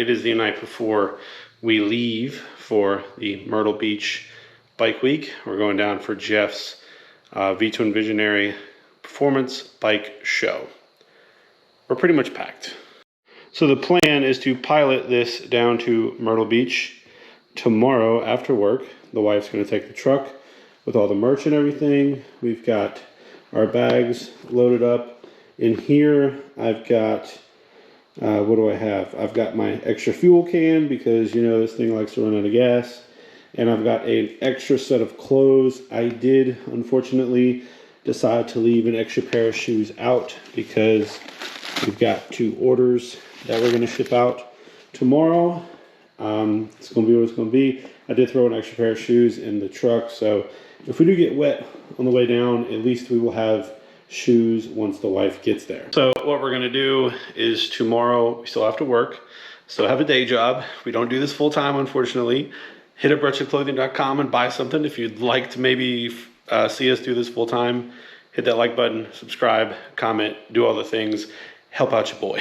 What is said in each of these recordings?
it is the night before we leave for the Myrtle Beach Bike Week. We're going down for Jeff's V-Twin Visionary Performance Bike Show. We're pretty much packed. So the plan is to pilot this down to Myrtle Beach tomorrow after work. The wife's going to take the truck with all the merch and everything. We've got our bags loaded up. In here, I've got, what do I have? I've got my extra fuel can because, you know, this thing likes to run out of gas. And I've got an extra set of clothes. I did, unfortunately, decide to leave an extra pair of shoes out because we've got 2 orders that we're going to ship out tomorrow. It's going to be what it's going to be. I did throw an extra pair of shoes in the truck, so if we do get wet on the way down, at least we will have shoes once the wife gets there. So what we're going to do is tomorrow, we still have to work, still have a day job. We don't do this full time, unfortunately. Hit up wretchedclothing.com and buy something. If you'd like to maybe see us do this full time, hit that like button, subscribe, comment, do all the things, help out your boy.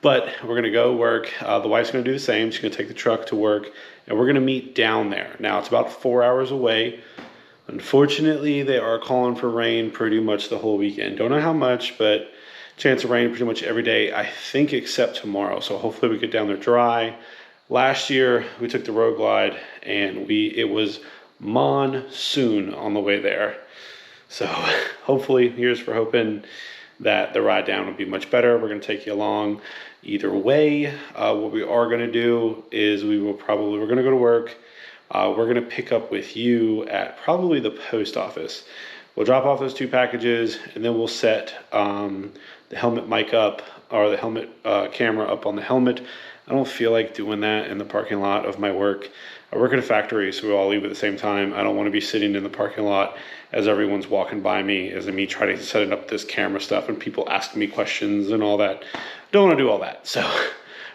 But we're going to go work. The wife's going to do the same. She's going to take the truck to work, and we're going to meet down there. Now, it's about 4 hours away. Unfortunately, they are calling for rain pretty much the whole weekend. Don't know how much, but chance of rain pretty much every day, I think, except tomorrow. So hopefully we get down there dry. Last year, we took the road glide, and it was monsoon on the way there. So hopefully, here's for hoping that the ride down will be much better. We're going to take you along either way. What we are going to do is we're going to go to work. We're going to pick up with you at probably the post office. We'll drop off those 2 packages, and then we'll set the helmet mic up, or the helmet camera up on the helmet. I don't feel like doing that in the parking lot of my work. I work at a factory, so we all leave at the same time. I don't want to be sitting in the parking lot as everyone's walking by me, as me trying to set up this camera stuff and people asking me questions and all that. Don't want to do all that. So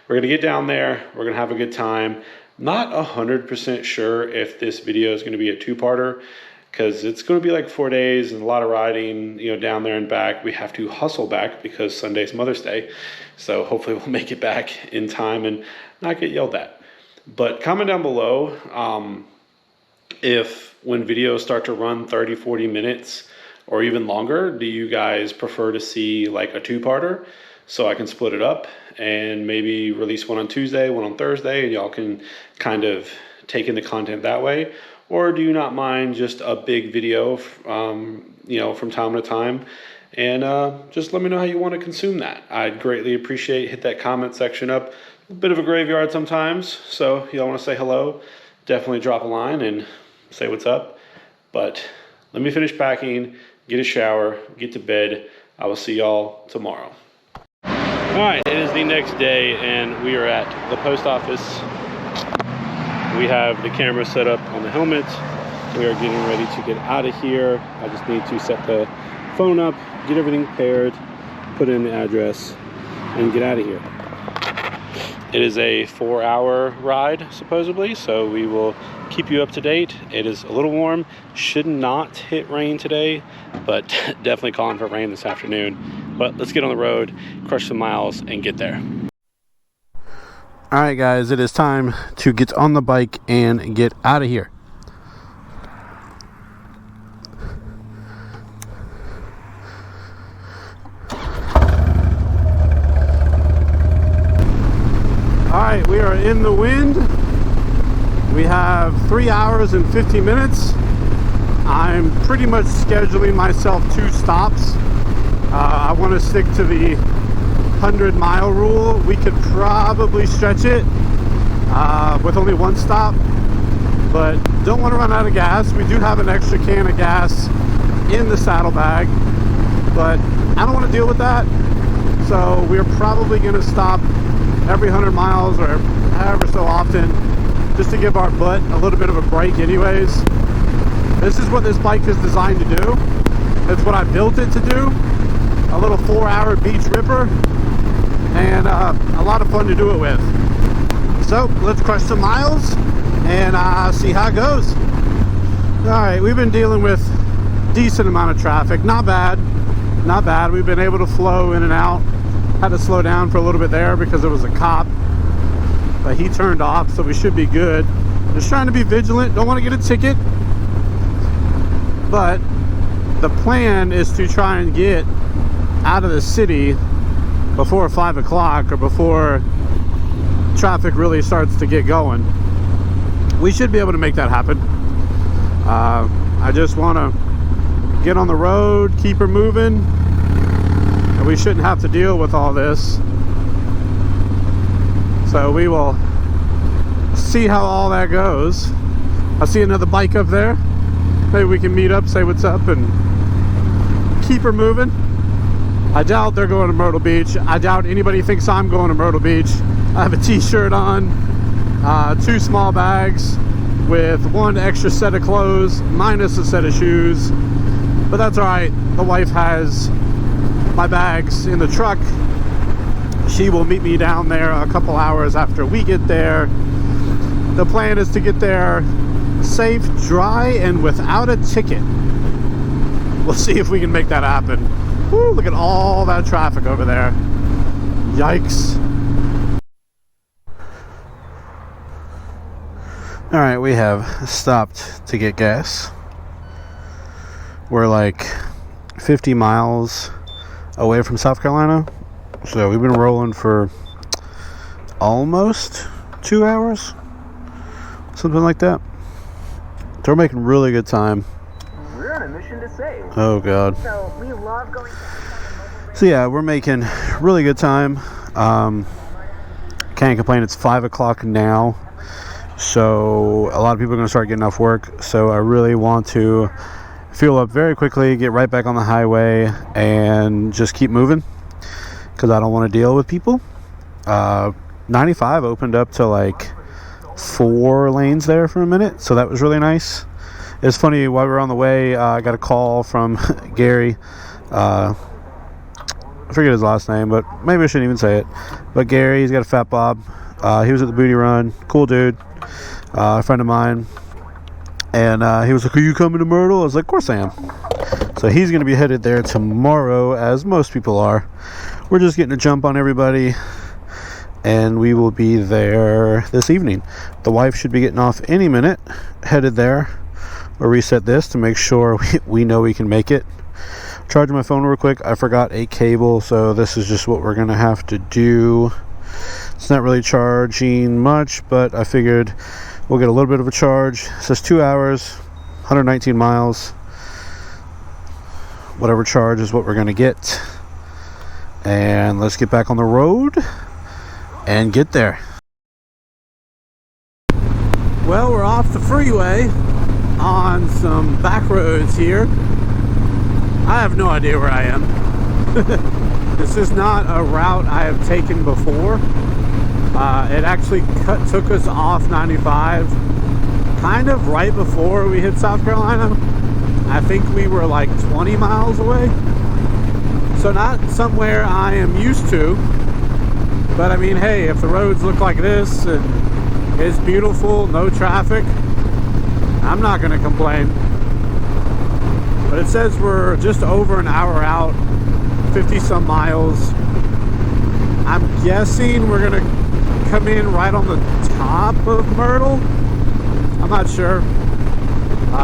we're going to get down there. We're going to have a good time. Not 100% sure if this video is going to be a 2-parter, because it's going to be like 4 days and a lot of riding, you know, down there and back. We have to hustle back because Sunday's Mother's Day. So hopefully we'll make it back in time and not get yelled at. But comment down below if when videos start to run 30, 40 minutes or even longer, do you guys prefer to see like a 2-parter so I can split it up and maybe release one on Tuesday, one on Thursday, and y'all can kind of take in the content that way? Or do you not mind just a big video, you know, from time to time? And just let me know how you want to consume that. I'd greatly appreciate. Hit that comment section up. A bit of a graveyard sometimes, so if y'all want to say hello, definitely drop a line and say what's up. But let me finish packing, get a shower, get to bed. I will see y'all tomorrow. All right, it is the next day, and we are at the post office. We have the camera set up on the helmet. We are getting ready to get out of here. I just need to set the phone up, get everything paired, put in the address, and get out of here. It is a 4-hour ride, supposedly, so we will keep you up to date. It is a little warm. Should not hit rain today, but definitely calling for rain this afternoon. But let's get on the road, crush some miles, and get there. All right, guys, it is time to get on the bike and get out of here. All right, we are in the wind. We have 3 hours and 50 minutes. I'm pretty much scheduling myself 2 stops. I want to stick to the 100-mile rule. We could probably stretch it with only 1 stop, but don't want to run out of gas. We do have an extra can of gas in the saddlebag, but I don't want to deal with that. So we're probably going to stop every 100 miles or however so often, just to give our butt a little bit of a break anyways. This is what this bike is designed to do. It's what I built it to do. A little 4-hour beach ripper, and a lot of fun to do it with. So let's crush some miles and see how it goes. All right, we've been dealing with decent amount of traffic. Not bad, not bad. We've been able to flow in and out. Had to slow down for a little bit there because there was a cop but he turned off, so we should be good. Just trying to be vigilant, don't want to get a ticket. But the plan is to try and get out of the city before 5 o'clock or before traffic really starts to get going. We should be able to make that happen. I just want to get on the road, keep her moving, and we shouldn't have to deal with all this. So we will see how all that goes. I see another bike up there. Maybe we can meet up, say what's up, and keep her moving. I doubt they're going to Myrtle Beach. I doubt anybody thinks I'm going to Myrtle Beach. I have a t-shirt on, 2 small bags with 1 extra set of clothes minus a set of shoes, but that's all right. The wife has my bags in the truck. She will meet me down there a couple hours after we get there. The plan is to get there safe, dry, and without a ticket. We'll see if we can make that happen. Woo, look at all that traffic over there. Yikes. All right, we have stopped to get gas. We're like 50 miles away from South Carolina. So we've been rolling for almost 2 hours. Something like that. So we're making really good time. We're on a mission to save. Oh God. So we love going. So yeah, we're making really good time. Can't complain. It's 5 o'clock now. So a lot of people are going to start getting off work. So I really want to fuel up very quickly, get right back on the highway, and just keep moving because I don't want to deal with people. 95 opened up to like 4 lanes there for a minute, so that was really nice. It's funny, while we were on the way, I got a call from Gary. I forget his last name, but maybe I shouldn't even say it. But Gary, he's got a fat bob. He was at the Booty Run. Cool dude. A friend of mine. And he was like, are you coming to Myrtle? I was like, of course I am. So he's going to be headed there tomorrow, as most people are. We're just getting a jump on everybody, and we will be there this evening. The wife should be getting off any minute, headed there. We'll reset this to make sure we know we can make it. Charging my phone real quick. I forgot a cable, so this is just what we're going to have to do. It's not really charging much, but I figured we'll get a little bit of a charge. It says 2 hours, 119 miles. Whatever charge is what we're going to get. And let's get back on the road and get there. Well, we're off the freeway on some back roads here. I have no idea where I am. This is not a route I have taken before. It actually took us off 95 kind of right before we hit South Carolina. I think we were like 20 miles away. So not somewhere I am used to. But I mean, hey, if the roads look like this and it's beautiful, no traffic, I'm not going to complain. But it says we're just over an hour out, 50 some miles. I'm guessing we're going to come in right on the top of Myrtle. I'm not sure.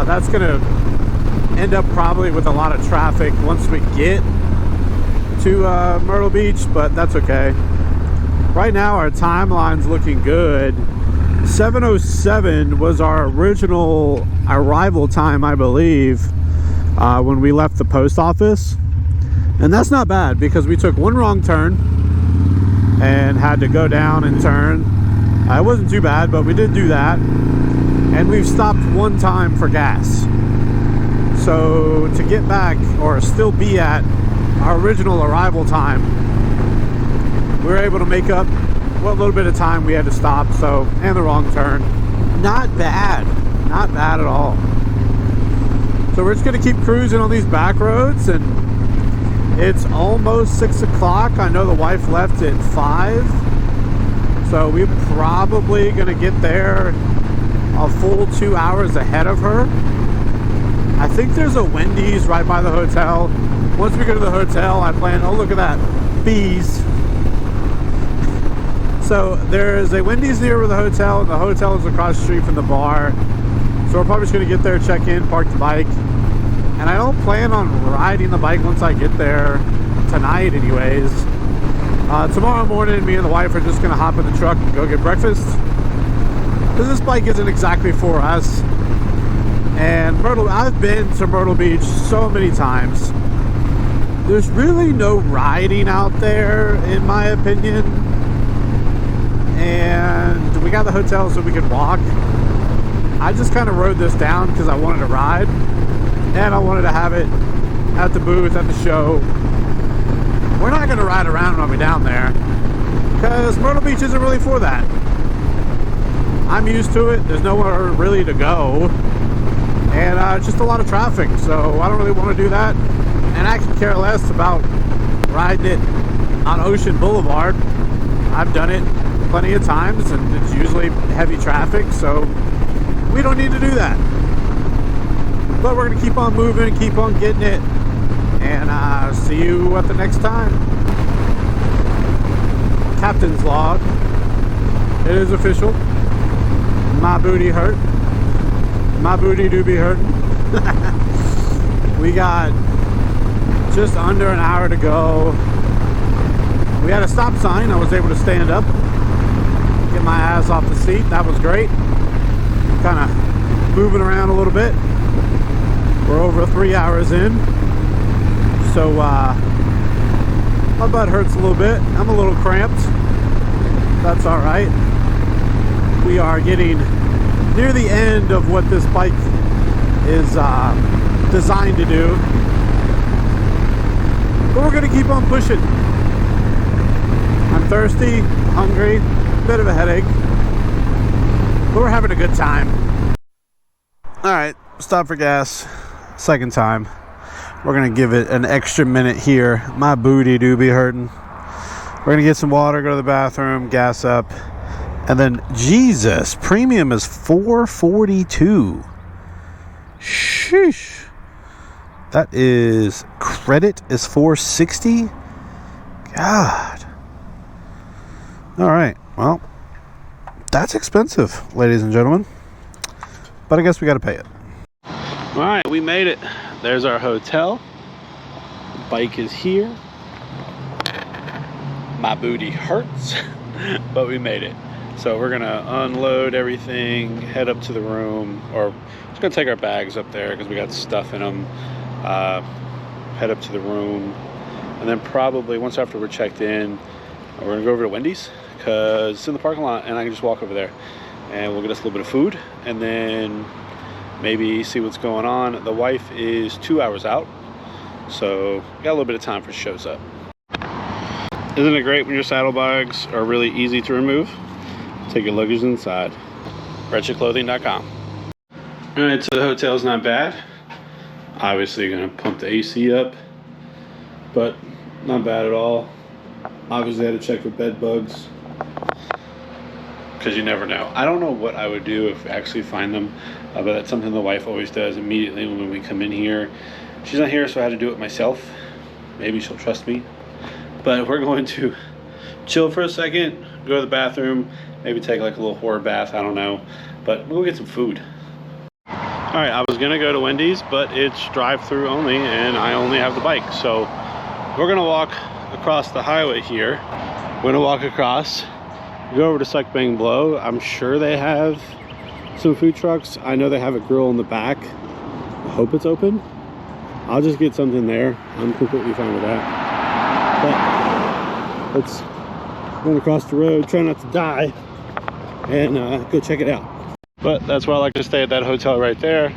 That's going to end up probably with a lot of traffic once we get to Myrtle Beach, but that's okay. Right now our timeline's looking good. 7:07 was our original arrival time, I believe, when we left the post office. And that's not bad because we took one wrong turn and had to go down and turn. It wasn't too bad, but we did do that. And we've stopped one time for gas. So to get back or still be at our original arrival time, we were able to make up what little bit of time we had to stop, so, and the wrong turn. Not bad. Not bad at all. So we're just going to keep cruising on these back roads, and it's almost 6 o'clock. I know the wife left at 5, so we're probably going to get there a full 2 hours ahead of her. I think there's a Wendy's right by the hotel. Once we go to the hotel, I plan, oh look at that, bees. So there's a Wendy's near the hotel, and the hotel is across the street from the bar. So we're probably just going to get there, check in, park the bike. And I don't plan on riding the bike once I get there tonight anyways. Tomorrow morning, me and the wife are just going to hop in the truck and go get breakfast. Because this bike isn't exactly for us. And I've been to Myrtle Beach so many times. There's really no riding out there, in my opinion. And we got the hotel so we could walk. I just kind of rode this down because I wanted to ride. And I wanted to have it at the booth, at the show. We're not going to ride around when we're down there. Because Myrtle Beach isn't really for that. I'm used to it. There's nowhere really to go. And just a lot of traffic. So I don't really want to do that. And I could care less about riding it on Ocean Boulevard. I've done it plenty of times, and it's usually heavy traffic, so we don't need to do that. But we're going to keep on moving, keep on getting it, and see you at the next time. Captain's log. It is official. My booty hurt. My booty do be hurting. We got just under an hour to go. We had a stop sign. I was able to stand up, get my ass off the seat. That was great. Kind of moving around a little bit. We're over 3 hours in. So my butt hurts a little bit. I'm a little cramped. That's all right. We are getting near the end of what this bike is designed to do. But we're going to keep on pushing. I'm thirsty, hungry, bit of a headache, but we're having a good time. Alright, stop for gas. Second time. We're going to give it an extra minute here. My booty do be hurting. We're going to get some water, go to the bathroom, gas up. And then, Jesus, premium is $4.42. Sheesh. That is, credit is $4.60. God. All right. Well, that's expensive, ladies and gentlemen. But I guess we got to pay it. All right, we made it. There's our hotel. The bike is here. My booty hurts, but we made it. So we're gonna unload everything, head up to the room, or just gonna take our bags up there because we got stuff in them. Head up to the room, and then probably once after we're checked in, we're gonna go over to Wendy's because it's in the parking lot, and I can just walk over there, and we'll get us a little bit of food, and then maybe see what's going on. The wife is 2 hours out, so we got a little bit of time for she shows up. Isn't it great when your saddlebags are really easy to remove? Take your luggage inside. Wretchedclothing.com. Alright, so the hotel's not bad. Obviously gonna pump the AC up, but not bad at all. Obviously I had to check for bed bugs, because you never know. I don't know what I would do if I actually find them, but that's something the wife always does immediately when we come in here. She's not here, so I had to do it myself. Maybe she'll trust me. But we're going to chill for a second, go to the bathroom, maybe take like a little horror bath, I don't know. But we'll get some food. Alright, I was gonna go to Wendy's, but it's drive-through only, and I only have the bike. So we're gonna walk across the highway here. We're gonna walk across, go over to Suck Bang Blow. I'm sure they have some food trucks. I know they have a grill in the back. I hope it's open. I'll just get something there. I'm completely fine with that. But let's run across the road, try not to die, and go check it out. But that's why I like to stay at that hotel right there,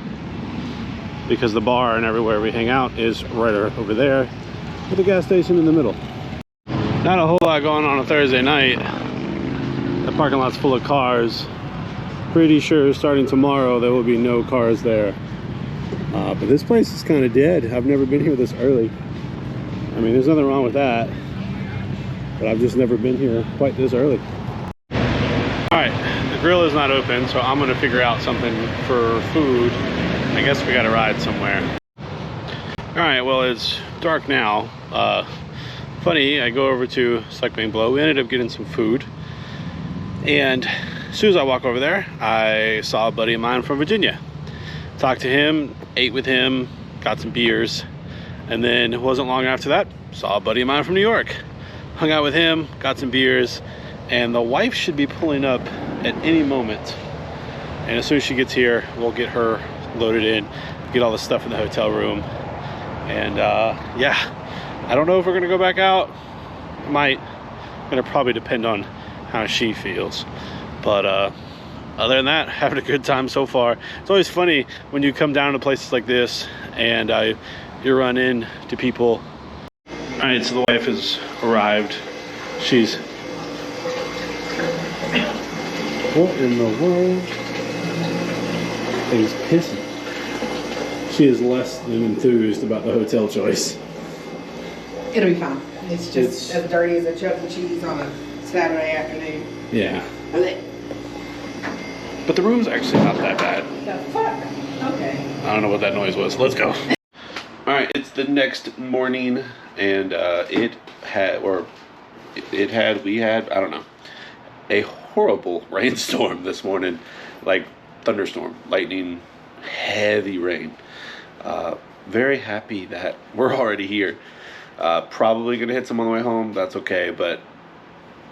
because the bar and everywhere we hang out is right over there, with the gas station in the middle. Not a whole lot going on Thursday night. The parking lot's full of cars. Pretty sure starting tomorrow there will be no cars there. But this place is kind of dead. I've never been here this early. I mean, there's nothing wrong with that, but I've just never been here quite this early. Alright, the grill is not open, so I'm gonna figure out something for food. I guess we gotta ride somewhere. Alright, well, it's dark now. Funny, I go over to Suck Bang Blow. We ended up getting some food. And as soon as I walk over there, I saw a buddy of mine from Virginia. Talked to him, ate with him, got some beers, and then it wasn't long after that, saw a buddy of mine from New York. Hung out with him, got some beers, and the wife should be pulling up at any moment. And as soon as she gets here, we'll get her loaded in, get all the stuff in the hotel room. And yeah, I don't know if we're gonna go back out. Might. Gonna probably depend on how she feels. But other than that, having a good time so far. It's always funny when you come down to places like this and you run into people. All right, so the wife has arrived. She's, what in the world? Thing's pissing. She is less than enthused about the hotel choice. It'll be fine. It's just as dirty as a Chuck E. Cheese on a Saturday afternoon. Yeah. But the room's actually not that bad. The fuck? Okay. I don't know what that noise was. Let's go. All right, it's the next morning, and we had, I don't know, a horrible rainstorm this morning, like thunderstorm, lightning, heavy rain. Very happy that we're already here. Probably gonna hit some on the way home. That's okay, but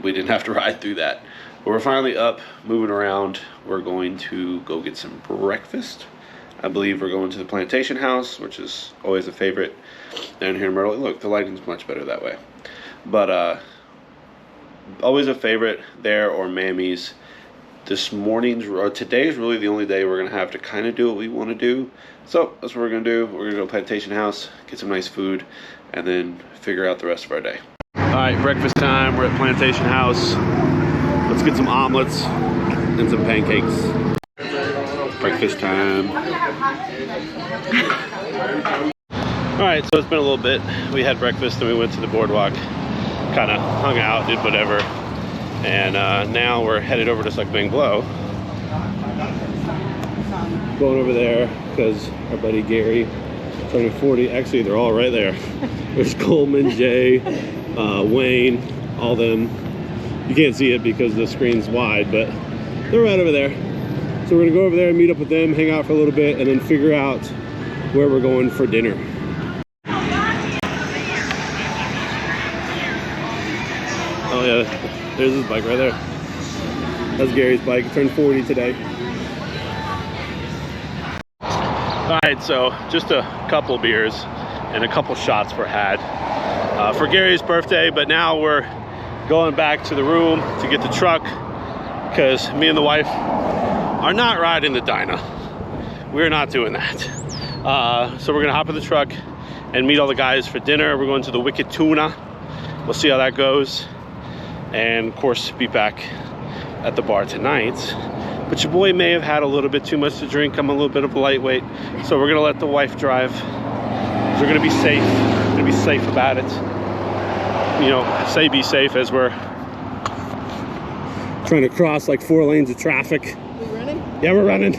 we didn't have to ride through that. But we're finally up, moving around. We're going to go get some breakfast. I believe we're going to the Plantation House, which is always a favorite down here in Myrtle. Look, the lighting's much better that way. But always a favorite there, or Mammy's. Today's really the only day we're gonna have to kind of do what we want to do. So that's what we're gonna do. We're gonna go to Plantation House, get some nice food, and then figure out the rest of our day. All right, breakfast time. We're at Plantation House. Let's get some omelets and some pancakes. Breakfast time. All right, so it's been a little bit. We had breakfast, then we went to the boardwalk, kind of hung out, did whatever. And now we're headed over to Suck Bang Blow. Going over there because our buddy Gary turning 40. Actually, they're all right there. There's Coleman, Jay, Wayne, all them. You can't see it because the screen's wide, but they're right over there. So we're gonna go over there and meet up with them, hang out for a little bit, and then figure out where we're going for dinner. Oh yeah, there's his bike right there. That's Gary's bike. He turned 40 today. All right, so just a couple beers and a couple shots were had for Gary's birthday, but now we're going back to the room to get the truck because me and the wife are not riding the Dyna. We're not doing that. So we're gonna hop in the truck and meet all the guys for dinner. We're going to the Wicked Tuna. We'll see how that goes. And of course, be back at the bar tonight. But your boy may have had a little bit too much to drink. I'm a little bit of a lightweight. So we're gonna let the wife drive. We're gonna be safe. We're gonna be safe about it. You know, say be safe as we're trying to cross like 4 lanes of traffic. We running? Yeah, we're running.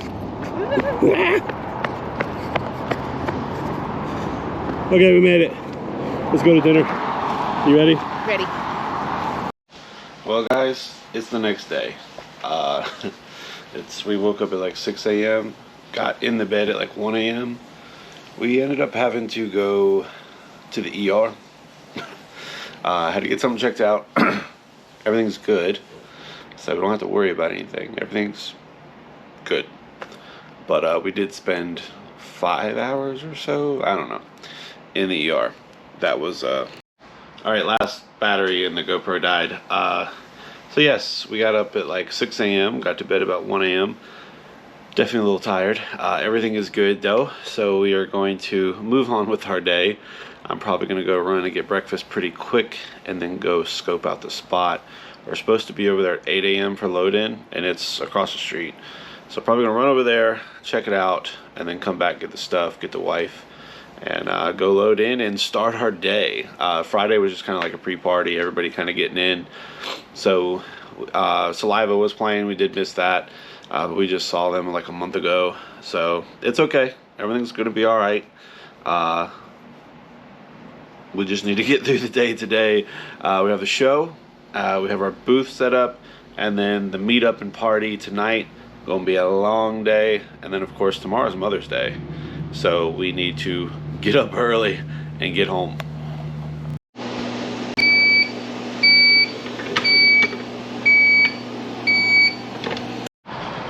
Okay, we made it. Let's go to dinner. You ready? Ready. Well, guys, it's the next day. We woke up at like 6 a.m., got in the bed at like 1 a.m. We ended up having to go to the ER. Had to get something checked out. Everything's good, so we don't have to worry about anything. Everything's good. But we did spend 5 hours or so, I don't know, in the ER. That was, all right, last battery in the GoPro died. So yes, we got up at like 6 a.m., got to bed about 1 a.m. Definitely a little tired. Everything is good though, so we are going to move on with our day. I'm probably going to go run and get breakfast pretty quick and then go scope out the spot. We're supposed to be over there at 8 a.m. for load-in, and it's across the street. So probably going to run over there, check it out, and then come back, get the stuff, get the wife, and go load in and start our day. Friday was just kind of like a pre-party, everybody kind of getting in. So Saliva was playing, we did miss that, but we just saw them like a month ago. So it's okay, everything's going to be all right. We just need to get through the day today. We have the show, we have our booth set up, And then the meetup and party tonight, gonna be a long day. And then of course tomorrow's Mother's Day. So we need to get up early and get home.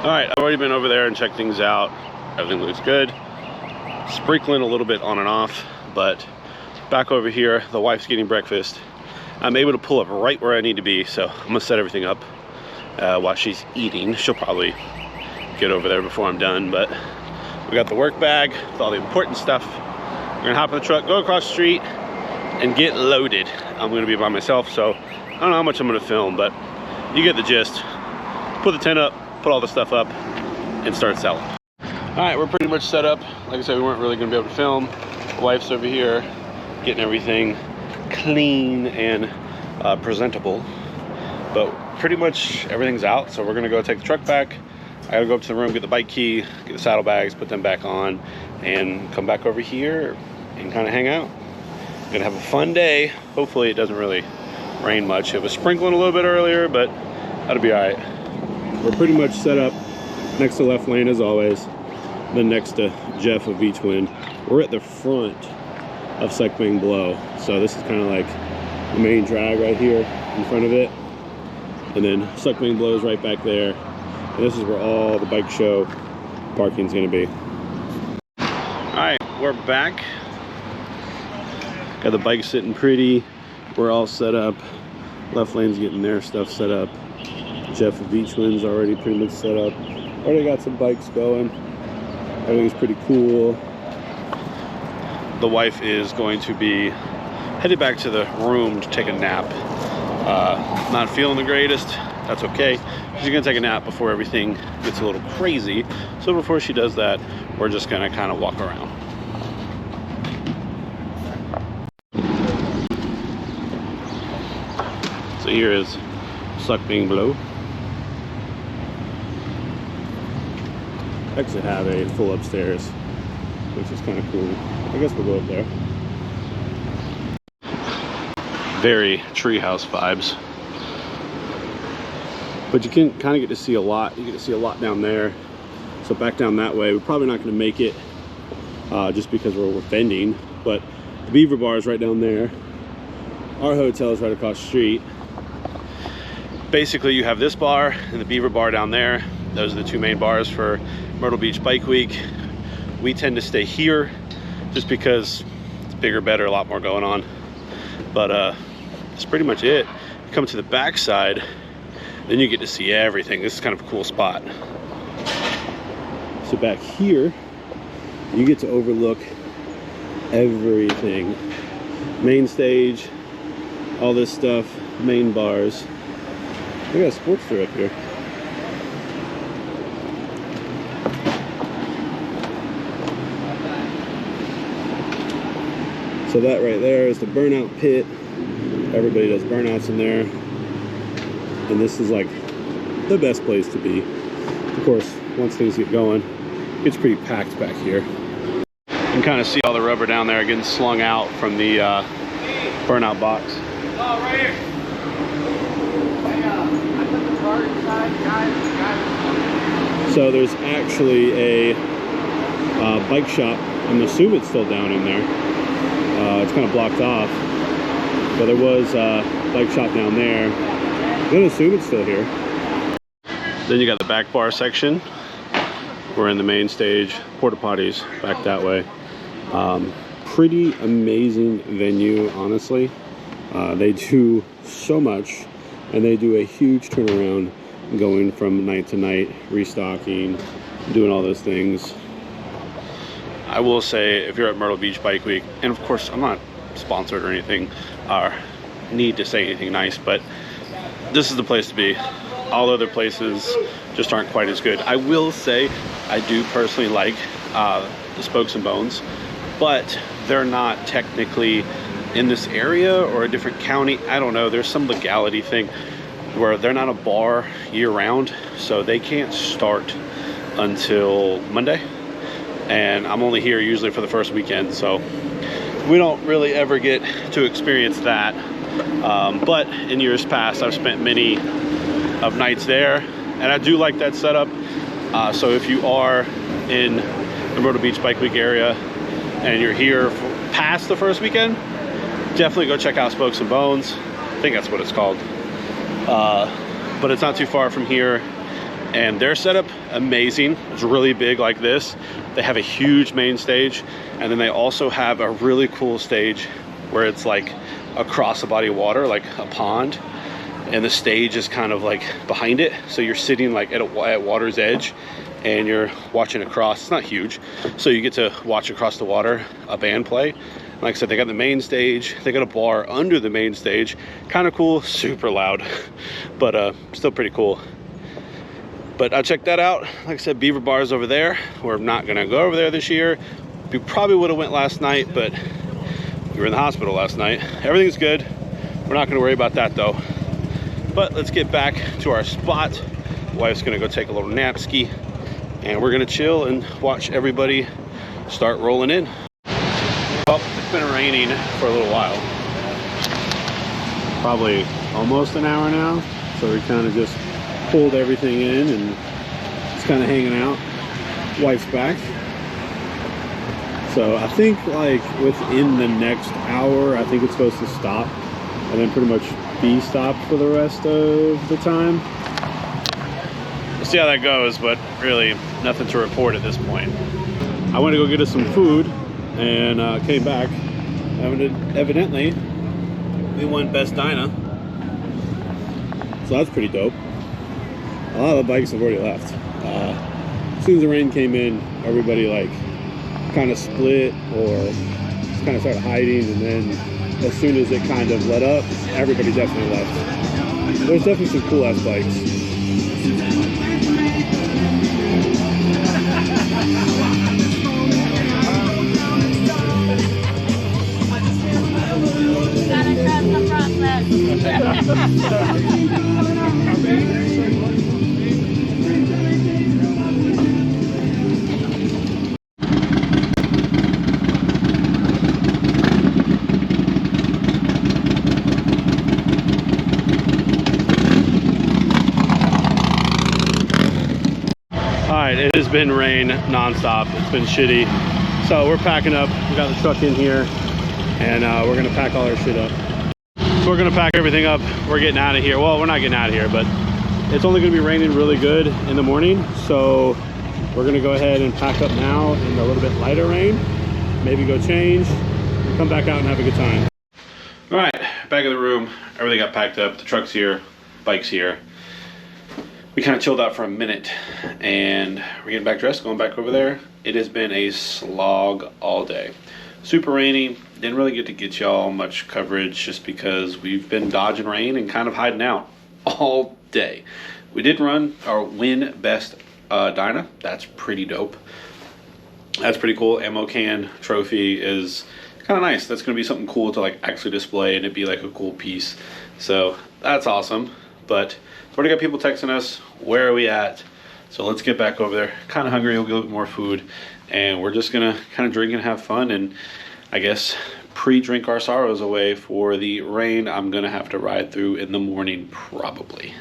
All right, I've already been over there and checked things out. Everything looks good. Sprinkling a little bit on and off, but back over here, the wife's getting breakfast. I'm able to pull up right where I need to be, so I'm gonna set everything up while she's eating. She'll probably get over there before I'm done, but we got the work bag with all the important stuff. We're gonna hop in the truck, go across the street, and get loaded. I'm gonna be by myself, so I don't know how much I'm gonna film, but you get the gist. Put the tent up, put all the stuff up, and start selling. All right, we're pretty much set up. Like I said, we weren't really gonna be able to film. The wife's over here getting everything clean and presentable, but pretty much everything's out. So we're gonna go take the truck back. I gotta go up to the room, get the bike key, get the saddlebags, put them back on, and come back over here and kind of hang out. Gonna have a fun day. Hopefully it doesn't really rain much. It was sprinkling a little bit earlier, but that'll be all right. We're pretty much set up next to left lane as always, then next to Jeff of V-Twin. We're at the front of Suck Bang Blow, so this is kind of like the main drag right here in front of it, and then Suck Bang Blow is right back there, and this is where all the bike show parking is going to be. All right, we're back. Got the bike sitting pretty. We're all set up. Left lane's getting their stuff set up. Jeff of V-Twin's already pretty much set up. Already got some bikes going. Everything's pretty cool. The wife is going to be headed back to the room to take a nap. Not feeling the greatest. That's okay. She's gonna take a nap before everything gets a little crazy. So before she does that, we're just gonna kind of walk around. So here is Suck Bang Blow. I actually have a full upstairs, which is kind of cool. I guess we'll go up there. Very treehouse vibes. But you can kind of get to see a lot. You get to see a lot down there. So back down that way, we're probably not going to make it just because we're bending. But the Beaver Bar is right down there. Our hotel is right across the street. Basically, you have this bar and the Beaver Bar down there. Those are the two main bars for Myrtle Beach Bike Week. We tend to stay here just because it's bigger, better, a lot more going on. But that's pretty much it. You come to the back side, then you get to see everything. This is kind of a cool spot. So back here, you get to overlook everything. Main stage, all this stuff, main bars. We got a Sportster up here. So that right there is the burnout pit. Everybody does burnouts in there. And this is like the best place to be. Of course, once things get going, it's pretty packed back here. You can kind of see all the rubber down there getting slung out from the burnout box. Oh, right here. I put the car inside, guys. So there's actually a bike shop. I'm assuming it's still down in there. It's kind of blocked off, but there was a bike shop down there. I'm gonna assume it's still here. Then you got the back bar section. We're in the main stage, porta potties back that way. Pretty amazing venue, honestly. They do so much, and they do a huge turnaround going from night to night, restocking, doing all those things. I will say, if you're at Myrtle Beach Bike Week, and of course I'm not sponsored or anything, or need to say anything nice, but this is the place to be. All other places just aren't quite as good. I will say, I do personally like the Spokes and Bones, but they're not technically in this area or a different county. I don't know, there's some legality thing where they're not a bar year-round, so they can't start until Monday. And I'm only here usually for the first weekend, so we don't really ever get to experience that. But in years past, I've spent many of nights there, and I do like that setup. So if you are in the Myrtle Beach Bike Week area and you're here past the first weekend, definitely go check out Spokes and Bones. I think that's what it's called. But it's not too far from here, and their setup, amazing. It's really big like this. They have a huge main stage, and then they also have a really cool stage where it's like across a body of water, like a pond, and the stage is kind of like behind it, so you're sitting like at water's edge and you're watching across. It's not huge, so you get to watch across the water a band play. Like I said, they got the main stage, they got a bar under the main stage. Kind of cool, super loud, but still pretty cool. But I checked that out. Like I said, Beaver Bar's over there. We're not gonna go over there this year. We probably would have went last night, but we were in the hospital last night. Everything's good. We're not gonna worry about that though. But let's get back to our spot. Wife's gonna go take a little nap ski, and we're gonna chill and watch everybody start rolling in. Well, it's been raining for a little while. Probably almost an hour now. So we kind of just pulled everything in and just kind of hanging out. Wife's back. So I think like within the next hour, I think it's supposed to stop and then pretty much be stopped for the rest of the time. We'll see how that goes, but really nothing to report at this point. I went to go get us some food and came back. Evidently, we won Best Dyna. So that's pretty dope. A lot of the bikes have already left. As soon as the rain came in, everybody like kind of split or just kind of started hiding, and then as soon as it kind of let up, everybody definitely left. There's definitely some cool ass bikes. Alright, it has been rain nonstop. It's been shitty. So we're packing up. We got the truck in here, and we're gonna pack all our shit up. So we're gonna pack everything up. We're getting out of here. Well, we're not getting out of here, but it's only gonna be raining really good in the morning. So we're gonna go ahead and pack up now in a little bit lighter rain. Maybe go change, come back out and have a good time. All right, back in the room. Everything got packed up. The truck's here, bike's here. We kind of chilled out for a minute, and we're getting back dressed, going back over there. It has been a slog all day. Super rainy. Didn't really get y'all much coverage just because we've been dodging rain and kind of hiding out all day. We did run or win Best Dyna. That's pretty dope. That's pretty cool. Ammo can trophy is kind of nice. That's going to be something cool to like actually display, and it'd be like a cool piece. So that's awesome. But we've already got people texting us, where are we at? So let's get back over there. Kind of hungry, we'll get a little bit more food, and we're just gonna kind of drink and have fun, and I guess pre-drink our sorrows away for the rain I'm gonna have to ride through in the morning probably.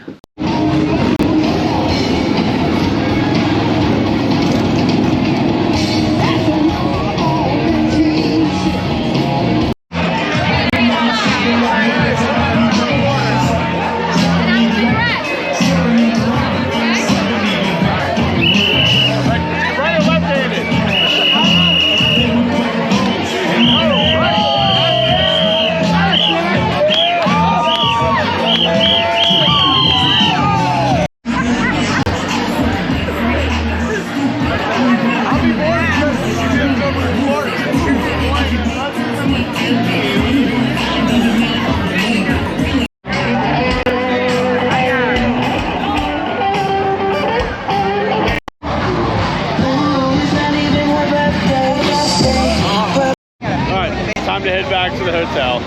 To head back to the hotel.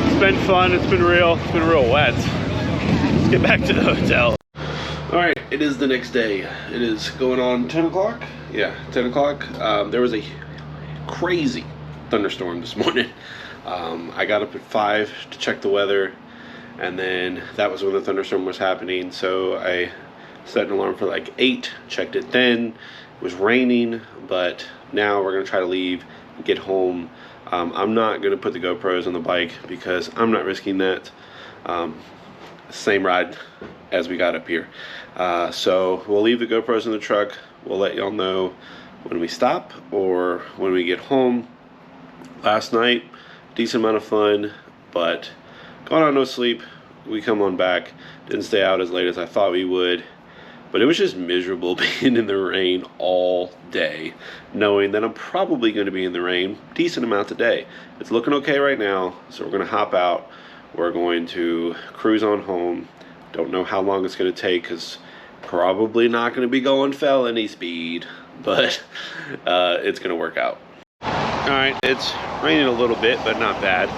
It's been fun, it's been real wet. Let's get back to the hotel. Alright, it is the next day. It is going on 10 o'clock? Yeah, 10 o'clock. There was a crazy thunderstorm this morning. I got up at 5 to check the weather, and then that was when the thunderstorm was happening. So I set an alarm for like 8, checked it then. It was raining, but now we're gonna try to leave and get home. I'm not gonna put the GoPros on the bike because I'm not risking that. Same ride as we got up here. So we'll leave the GoPros in the truck. We'll let y'all know when we stop or when we get home. Last night, decent amount of fun, but gone on no sleep. We come on back, didn't stay out as late as I thought we would, but it was just miserable being in the rain all day, knowing that I'm probably going to be in the rain decent amount today. It's looking okay right now, so we're going to hop out. We're going to cruise on home. Don't know how long it's going to take, because probably not going to be going felony speed, but it's going to work out. Alright, it's raining a little bit, but not bad.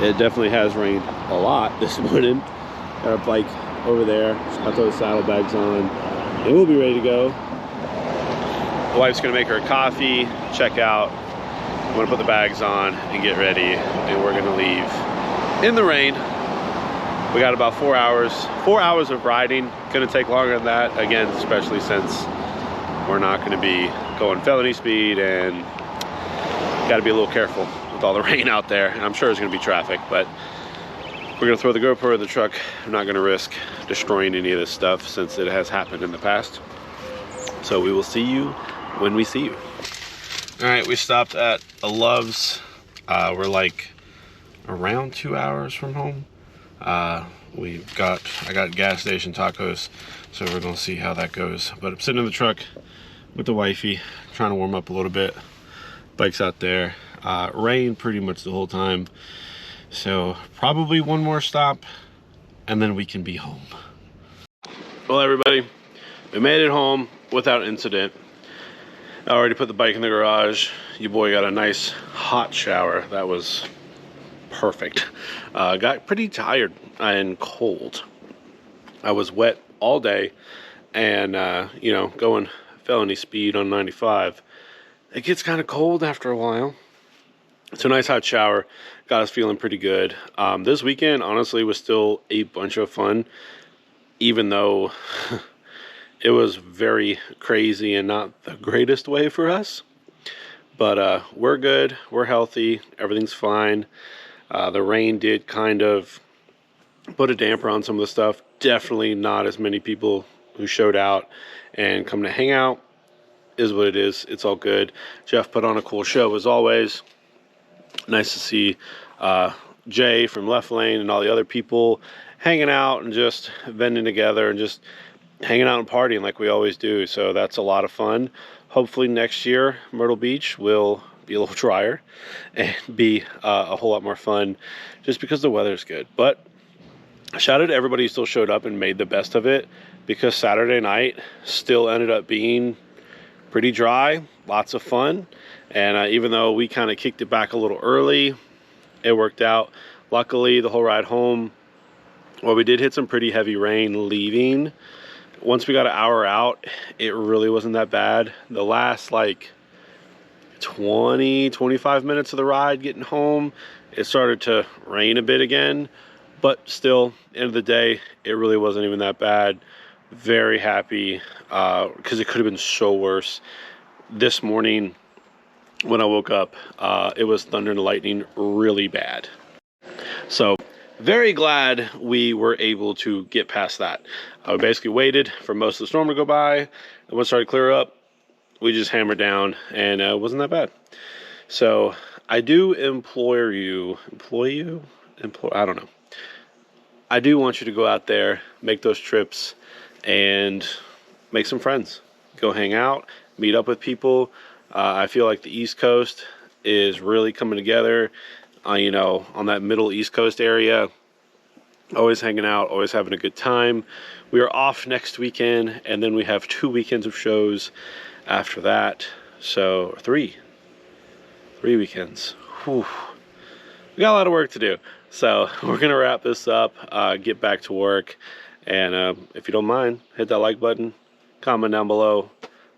It definitely has rained a lot this morning. Got our bike over there, just got those saddlebags on, and we'll be ready to go. The wife's gonna make her a coffee, check out. I'm gonna put the bags on and get ready, and we're gonna leave in the rain. We got about 4 hours. 4 hours of riding. Gonna take longer than that, again, especially since we're not gonna be going felony speed, and gotta be a little careful with all the rain out there. And I'm sure there's gonna be traffic, but we're gonna throw the GoPro in the truck. I'm not gonna risk destroying any of this stuff since it has happened in the past. So we will see you when we see you. All right, we stopped at a Love's. We're like around 2 hours from home. I got gas station tacos, so we're gonna see how that goes. But I'm sitting in the truck with the wifey, trying to warm up a little bit. Bike's out there. Rain pretty much the whole time. So probably one more stop and then we can be home. Well, everybody, we made it home without incident. I already put the bike in the garage. Your boy got a nice hot shower. That was perfect. Got pretty tired and cold. I was wet all day, and you know, going felony speed on 95. It gets kind of cold after a while. It's a nice hot shower. Got us feeling pretty good. This weekend, honestly, was still a bunch of fun, even though it was very crazy and not the greatest way for us. But we're good. We're healthy. Everything's fine. The rain did kind of put a damper on some of the stuff. Definitely not as many people who showed out and come to hang out. Is what it is. It's all good. Jeff put on a cool show as always. Nice to see Jay from Left Lane and all the other people hanging out and just vending together and just hanging out and partying like we always do. So that's a lot of fun. Hopefully next year Myrtle Beach will be a little drier and be a whole lot more fun just because the weather's good. But shout out to everybody who still showed up and made the best of it, because Saturday night still ended up being pretty dry, lots of fun. And even though we kind of kicked it back a little early, it worked out. Luckily, the whole ride home, well, we did hit some pretty heavy rain leaving. Once we got an hour out, it really wasn't that bad. The last like 20-25 minutes of the ride getting home, it started to rain a bit again. But still, end of the day, it really wasn't even that bad. Very happy, because it could have been so worse. This morning when I woke up, it was thunder and lightning really bad. So very glad we were able to get past that. We basically waited for most of the storm to go by, and when it started to clear up, we just hammered down, and it wasn't that bad. So I do I don't know. I do want you to go out there, make those trips, and make some friends. Go hang out, meet up with people. I feel like the East Coast is really coming together, you know, on that middle East Coast area. Always hanging out, always having a good time. We are off next weekend, and then we have 2 weekends of shows after that. So, 3 weekends. Whew. We got a lot of work to do. So, we're going to wrap this up, get back to work. And if you don't mind, hit that like button, comment down below,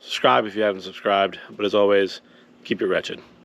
subscribe if you haven't subscribed. But as always, keep it wretched.